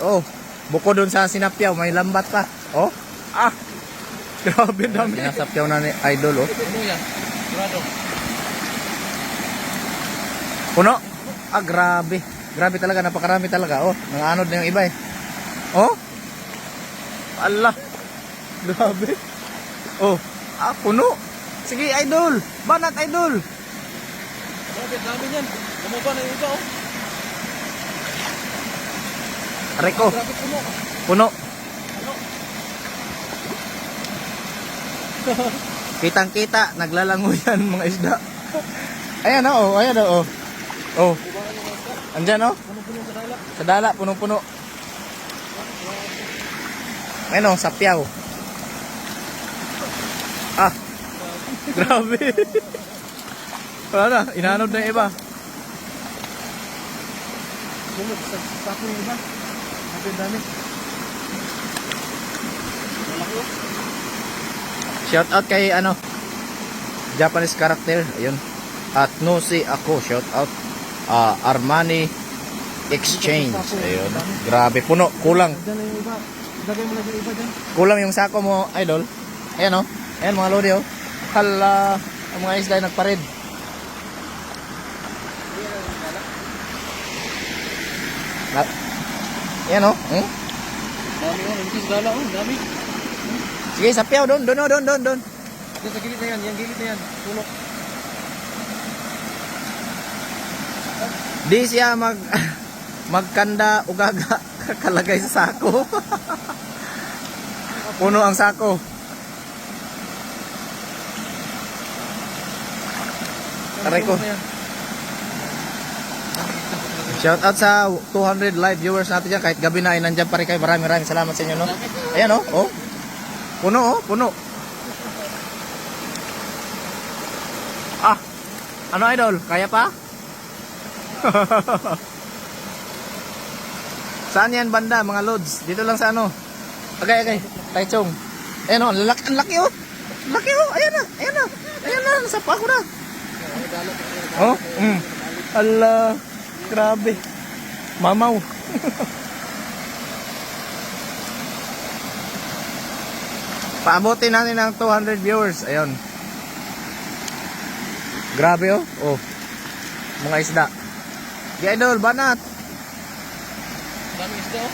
Oh, buko doon sa sinapyaw, may lambat pa. Oh, ah, grabe dami. Sinasapyaw na ni Idol, oh. Ano yan? Grado. Puno. Ah, grabe. Grabe talaga, napakarami talaga. Oh, nanganod na yung iba eh. Oh, Allah. Grabe. Oh, ah, puno. Sige, Idol. Banat, Idol. Grabe, dami yan. Lumaba na yung iba, oh. Reko. Grabe, puno. Puno. Ano? Kitang-kita, naglalango yan mga isda. Ayan oh, ayan oh. Oh. Andyan oh. Puno-puno sa dala. Sa dala, punong-puno. Ayan oh, sapyaw. Ah. Grabe. Wala na, inanod na yung iba. Puno, sa sako yung iba. Grabe, dami. Malaki, oh. Shout out kay ano, Japanese character, ayun. At Nusi ako, shout out. Armani Exchange, ayun. Grabe, puno, kulang. Diyan na yung iba. Lagay mo na yung iba dyan. Kulang yung sako mo, Idol. Ayan oh. Ayan mga lodi oh. Hala, ang mga isda ay nagparid. Ayan oh. Hmm? Dami, oh. Nandito sa dala, oh. Dami. Sige, sapyaw doon. Diyan sa gilid na yan. Yan gilid na yan. Puno. Di siya magkanda ugaga kalagay sa sako. Puno ang sako. Aray ko. Shout out sa 200 live viewers natin dyan. Kahit gabi na ay nandyan pa rin kayo. Maraming salamat sa inyo, no? Ayan, oh. Oh. Puno, oh. Puno. Ah. Ano, Idol? Kaya pa? Saan yan banda, mga loads? Dito lang sa ano? Okay. Taichung. Ayan, oh. Ang laki, oh. Laki, oh. Ayan na. Ayan na. Nasapa ko na. Oh. Allah. Grabe. Mamaw. Paabutin natin ng 200 viewers. Ayun. Grabe oh. Oh. Mga isda. Di Idol, banat. Dami isda, oh.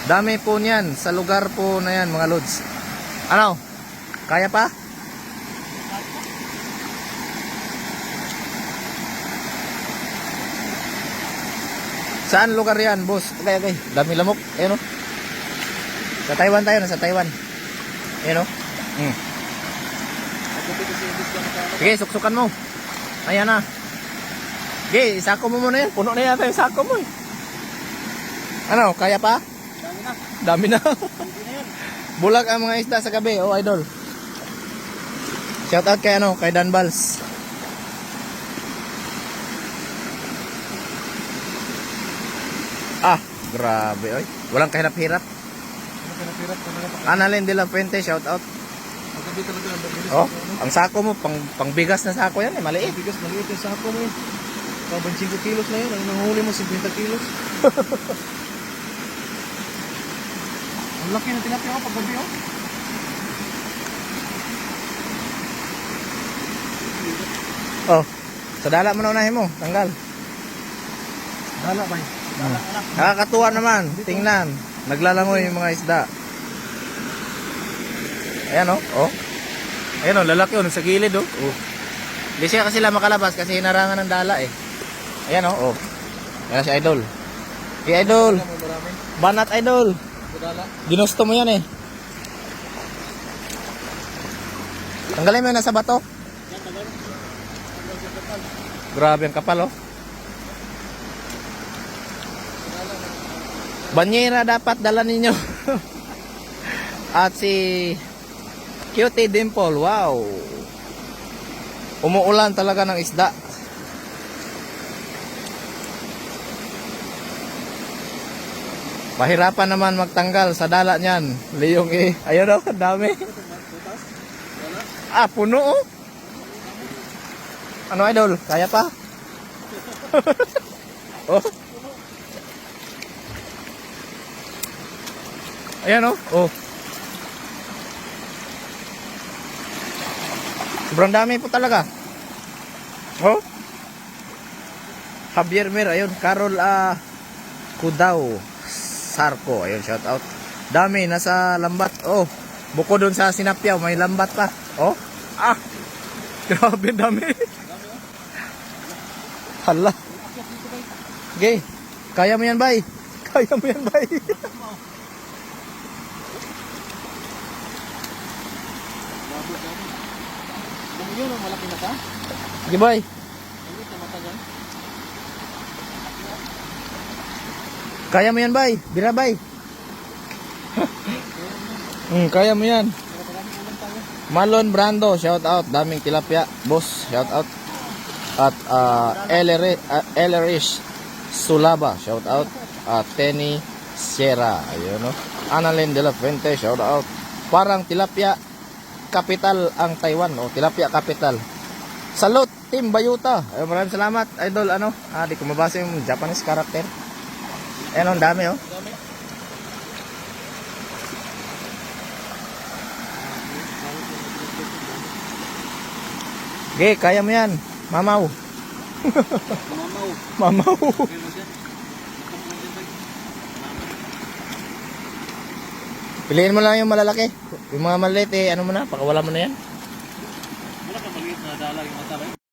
Dami po niyan. Sa lugar po na yan, mga lods. Ano? Kaya pa? Saan lugar yan, boss? Okay. Dami lamok. Ayan o. Sa Taiwan tayo. Nasa Taiwan. Ayan o. Sige, suksukan mo. Ayan na. Sige, isako mo muna yan. Puno na yata yung sako mo eh. Ano, kaya pa? Dami na. Dami na. Bulag ang mga isda sa gabi. Oh, Idol. Shout out kay ano, kay Dan Bals. Ah, grabe oy. Walang kahirap-hirap. Annalyn de la Fuente, shout out. Magabi talaga ang bilis. Oh, ang sako mo pangbigas na sako yan, maliit. Bigas, maliit yung sako mo, eh. Pabang 5 kilos na yun. Ang nanghuli mo, 50 kilos. Ang laki ng tilapia, oh, paggabi, oh. Oh, sa dala mo na unahin mo, tanggal. Dala ba yun? Dala. Nakakatuwa naman, tingnan. Naglalangoy yung mga isda. Ayan oh, oh. Ayan oh, lalaki oh, sa gilid oh. Oh. Hindi siya kasi makalabas kasi hinarangan ng dala eh. Ayan oh, oh. Ayan si Idol. Si Idol. Banat Idol. Ginusto mo yan eh. Tanggalin mo yun nasa bato. Grabe ang kapal oh. Banyera dapat dala ninyo. At si Cutie Dimple, wow. Umuulan talaga ng isda. Mahirapan naman magtanggal sa dala niyan. Liyong eh. Ayun oh, dami. Ah, puno oh. Ano Idol? Kaya pa? Oh. Ayan oh. Oh. Sobrang dami po talaga. Oh. Javier Mir, ayun, Carol Kudao Sarko, ayun, shout out. Dami nasa lambat. Oh, buko doon sa Sinapyaw, may lambat pa. Oh. Ah. Grabe dami. Hala. Okay. Kaya mo yan, bay. Kaya mo yan, bay. Yun ang malaki na ka. Sige, bay. Ang na mata niyan. Kaya mo yan, bay. Bira, bay. Kaya mo yan. Malon Brando, shout out. Daming tilapia, boss, shout out. At Elerish Sulaba, shout out. Tenny Sierra, ayun no. Annalyn de la Fuente, shout out. Parang tilapia capital ang Taiwan, o tilapia capital. Salute Team Bayuta. Ayun, maraming salamat, idol. Ano? Di ko mabasa yung Japanese character. Ayun, ang dami oh. Okay, kaya mo yan. Mamaw. Mamaw. Mamaw. Piliin mo lang yung malalaki. Yung mga maliit ano mo na, pakawala mo na yan. Wala ka maliit na dala yung mata lang.